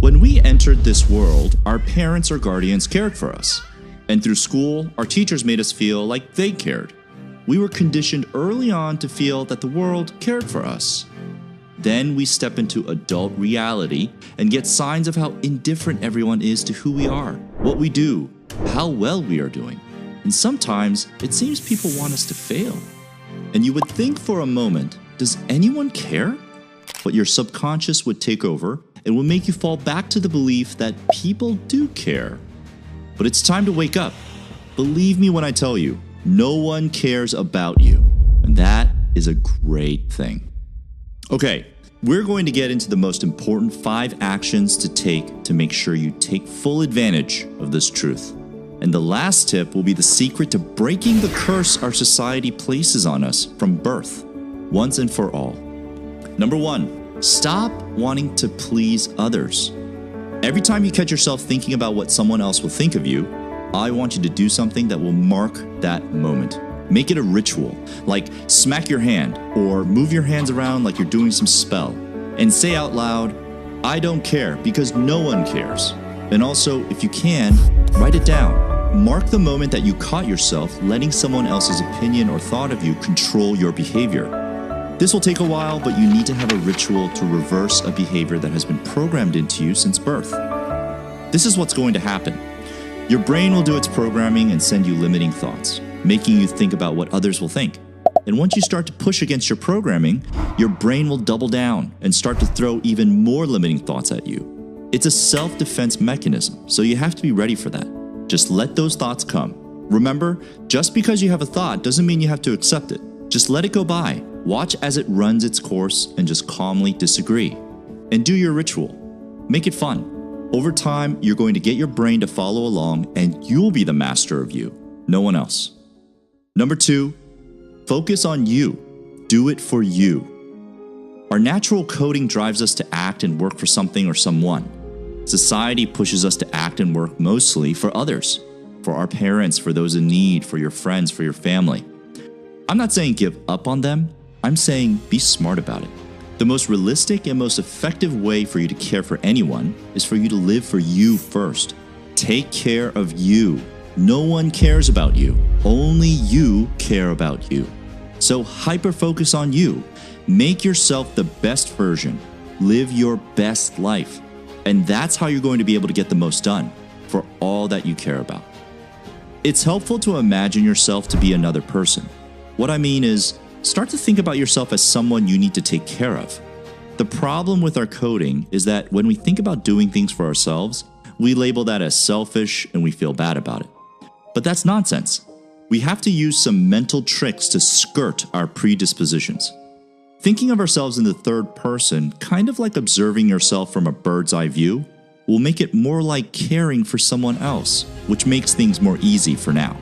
When we entered this world, our parents or guardians cared for us. And through school, our teachers made us feel like they cared. We were conditioned early on to feel that the world cared for us. Then we step into adult reality and get signs of how indifferent everyone is to who we are, what we do, how well we are doing. And sometimes it seems people want us to fail. And you would think for a moment, does anyone care? But your subconscious would take over and will make you fall back to the belief that people do care. But it's time to wake up. Believe me when I tell you, no one cares about you. And that is a great thing. Okay, we're going to get into the most important 5 actions to take to make sure you take full advantage of this truth. And the last tip will be the secret to breaking the curse our society places on us from birth, once and for all. Number 1, stop wanting to please others. Every time you catch yourself thinking about what someone else will think of you, I want you to do something that will mark that moment. Make it a ritual, like smack your hand or move your hands around like you're doing some spell, and say out loud, I don't care, because no one cares. And also, if you can, write it down. Mark the moment that you caught yourself letting someone else's opinion or thought of you control your behavior. This will take a while, but you need to have a ritual to reverse a behavior that has been programmed into you since birth. This is what's going to happen. Your brain will do its programming and send you limiting thoughts, making you think about what others will think. And once you start to push against your programming, your brain will double down and start to throw even more limiting thoughts at you. It's a self-defense mechanism, so you have to be ready for that. Just let those thoughts come. Remember, just because you have a thought doesn't mean you have to accept it. Just let it go by. Watch as it runs its course and just calmly disagree. And do your ritual. Make it fun. Over time, you're going to get your brain to follow along and you'll be the master of you, no one else. Number 2, focus on you. Do it for you. Our natural coding drives us to act and work for something or someone. Society pushes us to act and work mostly for others, for our parents, for those in need, for your friends, for your family. I'm not saying give up on them. I'm saying be smart about it. The most realistic and most effective way for you to care for anyone is for you to live for you first. Take care of you. No one cares about you. Only you care about you. So hyper-focus on you. Make yourself the best version. Live your best life. And that's how you're going to be able to get the most done for all that you care about. It's helpful to imagine yourself to be another person. What I mean is, start to think about yourself as someone you need to take care of. The problem with our coding is that when we think about doing things for ourselves, we label that as selfish and we feel bad about it. But that's nonsense. We have to use some mental tricks to skirt our predispositions. Thinking of ourselves in the third person, kind of like observing yourself from a bird's eye view, will make it more like caring for someone else, which makes things more easy for now.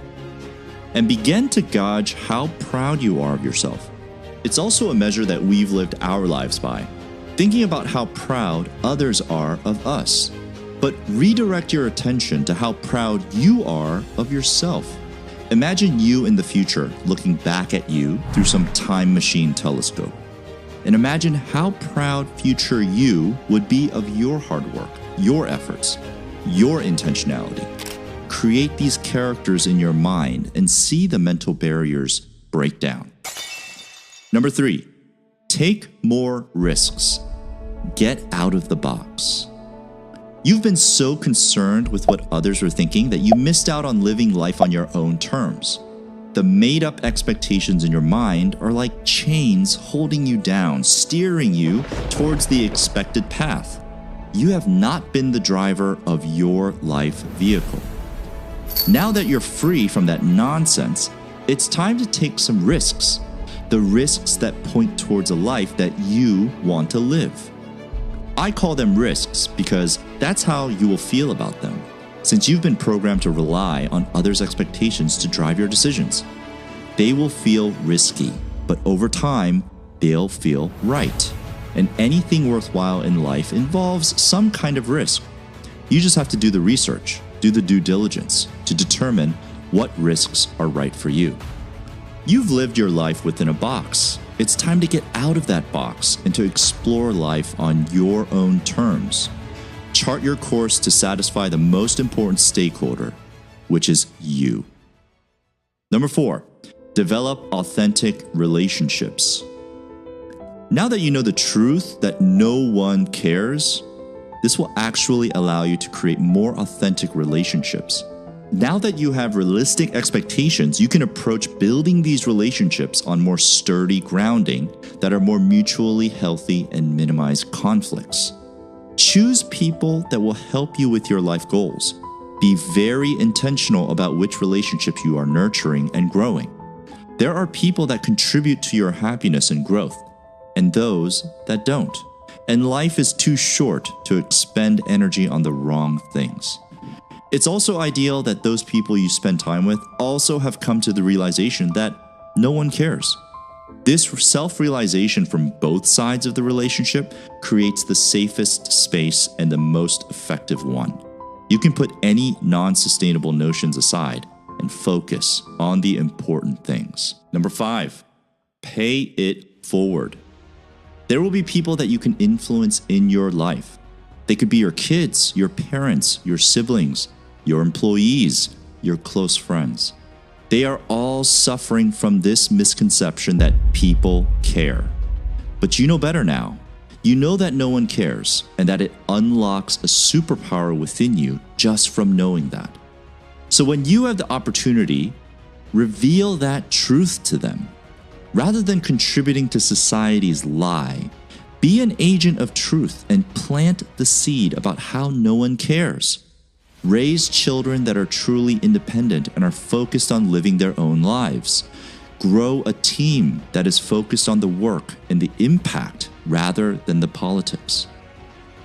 And begin to gauge how proud you are of yourself. It's also a measure that we've lived our lives by, thinking about how proud others are of us. But redirect your attention to how proud you are of yourself. Imagine you in the future looking back at you through some time machine telescope. And imagine how proud future you would be of your hard work, your efforts, your intentionality. Create these characters in your mind and see the mental barriers break down. Number 3, take more risks. Get out of the box. You've been so concerned with what others are thinking that you missed out on living life on your own terms. The made-up expectations in your mind are like chains holding you down, steering you towards the expected path. You have not been the driver of your life vehicle. Now that you're free from that nonsense, it's time to take some risks. The risks that point towards a life that you want to live. I call them risks because that's how you will feel about them, since you've been programmed to rely on others' expectations to drive your decisions. They will feel risky, but over time, they'll feel right. And anything worthwhile in life involves some kind of risk. You just have to do the research, do the due diligence to determine what risks are right for you. You've lived your life within a box. It's time to get out of that box and to explore life on your own terms. Chart your course to satisfy the most important stakeholder, which is you. Number 4, develop authentic relationships. Now that you know the truth that no one cares, this will actually allow you to create more authentic relationships. Now that you have realistic expectations, you can approach building these relationships on more sturdy grounding that are more mutually healthy and minimize conflicts. Choose people that will help you with your life goals. Be very intentional about which relationships you are nurturing and growing. There are people that contribute to your happiness and growth, and those that don't. And life is too short to expend energy on the wrong things. It's also ideal that those people you spend time with also have come to the realization that no one cares. This self-realization from both sides of the relationship creates the safest space and the most effective one. You can put any non-sustainable notions aside and focus on the important things. Number 5, pay it forward. There will be people that you can influence in your life. They could be your kids, your parents, your siblings, your employees, your close friends. They are all suffering from this misconception that people care. But you know better now. You know that no one cares and that it unlocks a superpower within you just from knowing that. So when you have the opportunity, reveal that truth to them. Rather than contributing to society's lie, be an agent of truth and plant the seed about how no one cares. Raise children that are truly independent and are focused on living their own lives. Grow a team that is focused on the work and the impact rather than the politics.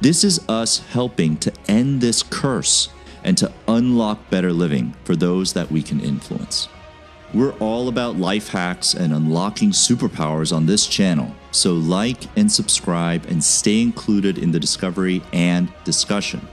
This is us helping to end this curse and to unlock better living for those that we can influence. We're all about life hacks and unlocking superpowers on this channel, so like and subscribe and stay included in the discovery and discussion.